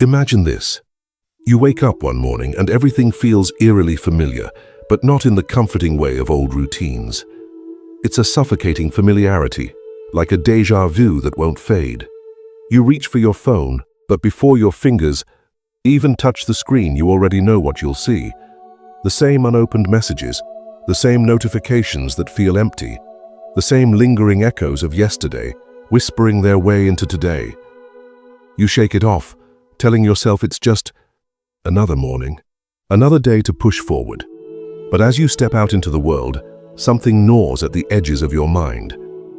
Imagine this. You wake up one morning and everything feels eerily familiar, but not in the comforting way of old routines. It's a suffocating familiarity, like a déjà vu that won't fade. You reach for your phone, but before your fingers even touch the screen, you already know what you'll see. The same unopened messages, the same notifications that feel empty, the same lingering echoes of yesterday, whispering their way into today. You shake it off, telling yourself it's just another morning, another day to push forward. But as you step out into the world, something gnaws at the edges of your mind.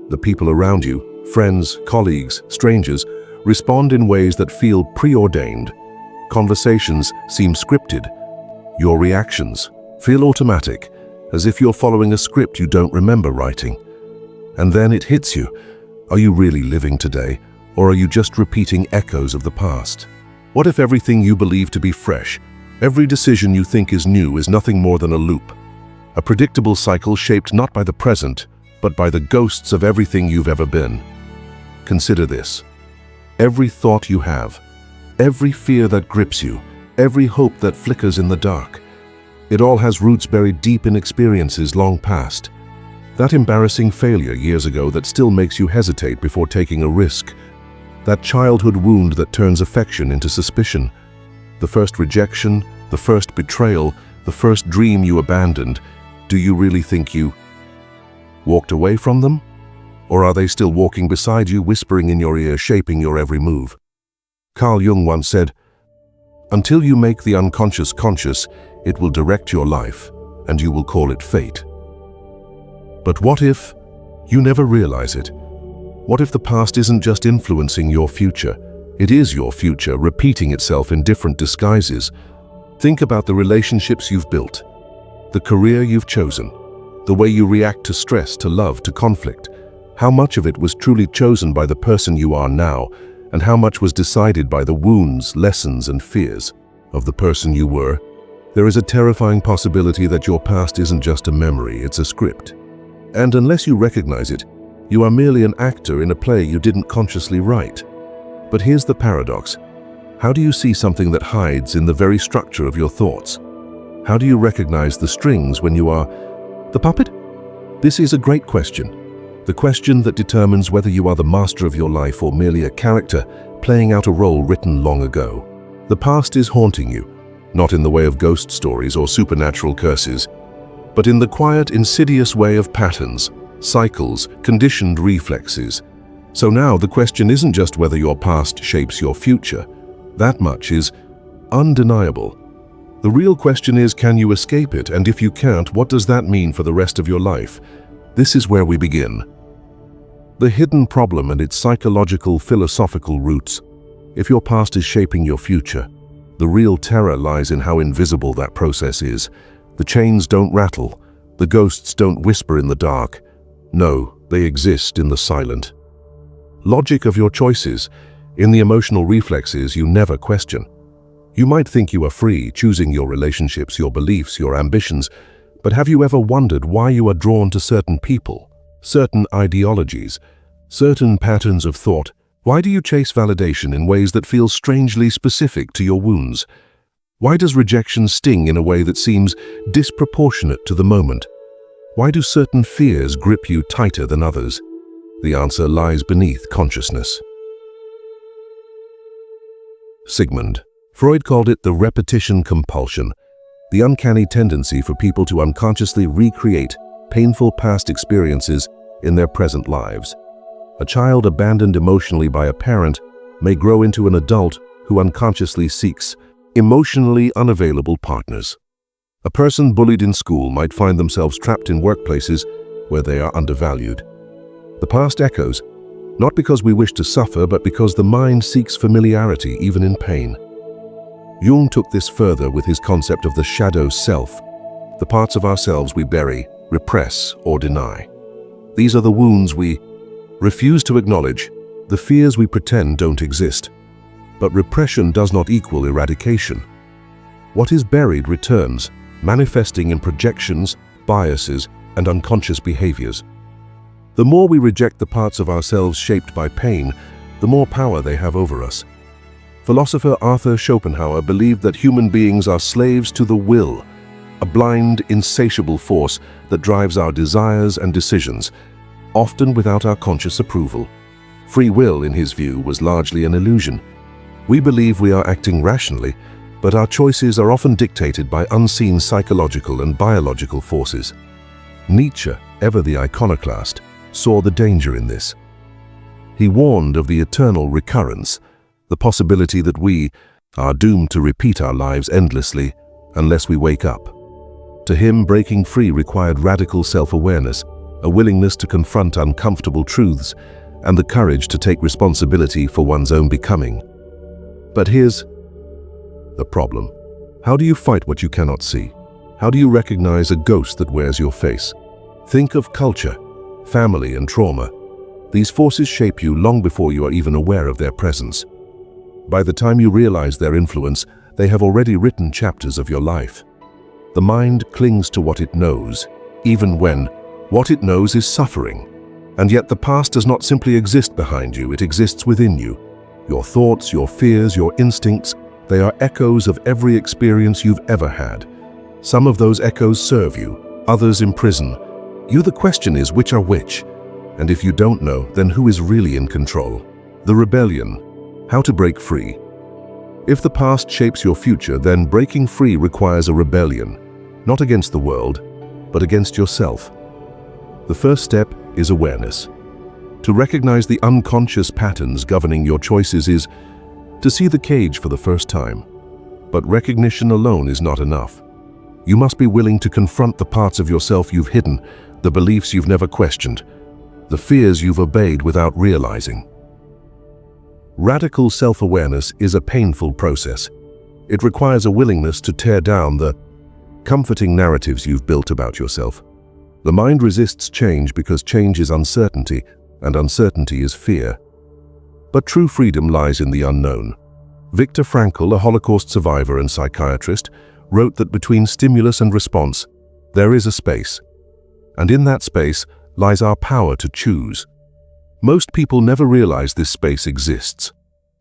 The people around you, friends, colleagues, strangers, respond in ways that feel preordained. Conversations seem scripted. Your reactions feel automatic, as if you're following a script you don't remember writing. And then it hits you. Are you really living today, or are you just repeating echoes of the past? What if everything you believe to be fresh, every decision you think is new, is nothing more than a loop? A predictable cycle shaped not by the present, but by the ghosts of everything you've ever been. Consider this. Every thought you have, every fear that grips you, every hope that flickers in the dark, it all has roots buried deep in experiences long past. That embarrassing failure years ago that still makes you hesitate before taking a risk. That childhood wound that turns affection into suspicion. The first rejection, the first betrayal, the first dream you abandoned. Do you really think you walked away from them? Or are they still walking beside you, whispering in your ear, shaping your every move? Carl Jung once said, "Until you make the unconscious conscious, it will direct your life, and you will call it fate." But what if you never realize it? What if the past isn't just influencing your future? It is your future, repeating itself in different disguises. Think about the relationships you've built, the career you've chosen, the way you react to stress, to love, to conflict. How much of it was truly chosen by the person you are now, and how much was decided by the wounds, lessons, and fears of the person you were? There is a terrifying possibility that your past isn't just a memory, it's a script. And unless you recognize it, you are merely an actor in a play you didn't consciously write. But here's the paradox. How do you see something that hides in the very structure of your thoughts? How do you recognize the strings when you are the puppet? This is a great question. The question that determines whether you are the master of your life or merely a character playing out a role written long ago. The past is haunting you, not in the way of ghost stories or supernatural curses, but in the quiet, insidious way of patterns, cycles, conditioned reflexes. So now the question isn't just whether your past shapes your future. That much is undeniable. The real question is, can you escape it? And if you can't, what does that mean for the rest of your life? This is where we begin. The hidden problem and its psychological, philosophical roots. If your past is shaping your future, the real terror lies in how invisible that process is. The chains don't rattle. The ghosts don't whisper in the dark. No, they exist in the silent logic of your choices, in the emotional reflexes you never question. You might think you are free, choosing your relationships, your beliefs, your ambitions, but have you ever wondered why you are drawn to certain people, certain ideologies, certain patterns of thought? Why do you chase validation in ways that feel strangely specific to your wounds? Why does rejection sting in a way that seems disproportionate to the moment? Why do certain fears grip you tighter than others? The answer lies beneath consciousness. Sigmund Freud called it the repetition compulsion, the uncanny tendency for people to unconsciously recreate painful past experiences in their present lives. A child abandoned emotionally by a parent may grow into an adult who unconsciously seeks emotionally unavailable partners. A person bullied in school might find themselves trapped in workplaces where they are undervalued. The past echoes, not because we wish to suffer, but because the mind seeks familiarity even in pain. Jung took this further with his concept of the shadow self, the parts of ourselves we bury, repress, or deny. These are the wounds we refuse to acknowledge, the fears we pretend don't exist. But repression does not equal eradication. What is buried returns, manifesting in projections, biases, and unconscious behaviors. The more we reject the parts of ourselves shaped by pain, the more power they have over us. Philosopher Arthur Schopenhauer believed that human beings are slaves to the will, a blind, insatiable force that drives our desires and decisions, often without our conscious approval. Free will, in his view, was largely an illusion. We believe we are acting rationally, but our choices are often dictated by unseen psychological and biological forces. Nietzsche, ever the iconoclast, saw the danger in this. He warned of the eternal recurrence, the possibility that we are doomed to repeat our lives endlessly unless we wake up. To him, breaking free required radical self-awareness, a willingness to confront uncomfortable truths, and the courage to take responsibility for one's own becoming. But here's the problem. How do you fight what you cannot see? How do you recognize a ghost that wears your face? Think of culture, family, and trauma. These forces shape you long before you are even aware of their presence. By the time you realize their influence, they have already written chapters of your life. The mind clings to what it knows, even when what it knows is suffering. And yet the past does not simply exist behind you, it exists within you. Your thoughts, your fears, your instincts, they are echoes of every experience you've ever had. Some of those echoes serve you, others imprison you. The question is, which are which? And if you don't know, then who is really in control? The rebellion. How to break free. If the past shapes your future, then breaking free requires a rebellion, not against the world, but against yourself. The first step is awareness. To recognize the unconscious patterns governing your choices is to see the cage for the first time. But recognition alone is not enough. You must be willing to confront the parts of yourself you've hidden, the beliefs you've never questioned, the fears you've obeyed without realizing. Radical self-awareness is a painful process. It requires a willingness to tear down the comforting narratives you've built about yourself. The mind resists change because change is uncertainty, and uncertainty is fear. But true freedom lies in the unknown. Viktor Frankl, a Holocaust survivor and psychiatrist, wrote that between stimulus and response, there is a space. And in that space lies our power to choose. Most people never realize this space exists.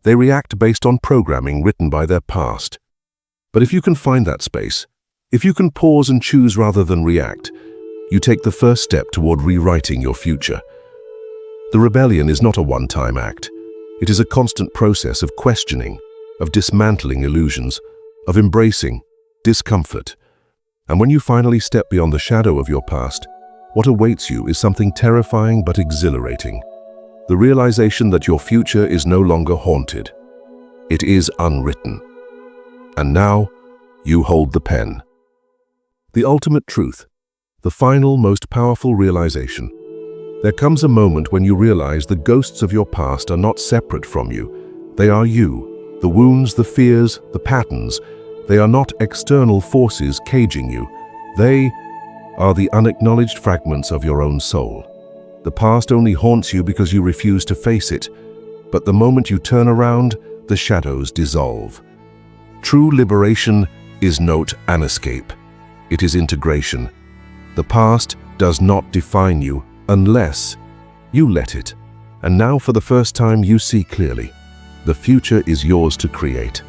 They react based on programming written by their past. But if you can find that space, if you can pause and choose rather than react, you take the first step toward rewriting your future. The rebellion is not a one-time act. It is a constant process of questioning, of dismantling illusions, of embracing discomfort. And when you finally step beyond the shadow of your past, what awaits you is something terrifying but exhilarating. The realization that your future is no longer haunted. It is unwritten. And now, you hold the pen. The ultimate truth. The final, most powerful realization. There comes a moment when you realize the ghosts of your past are not separate from you. They are you. The wounds, the fears, the patterns. They are not external forces caging you. They are the unacknowledged fragments of your own soul. The past only haunts you because you refuse to face it. But the moment you turn around, the shadows dissolve. True liberation is not an escape. It is integration. The past does not define you unless you let it. And now, for the first time, you see clearly. The future is yours to create.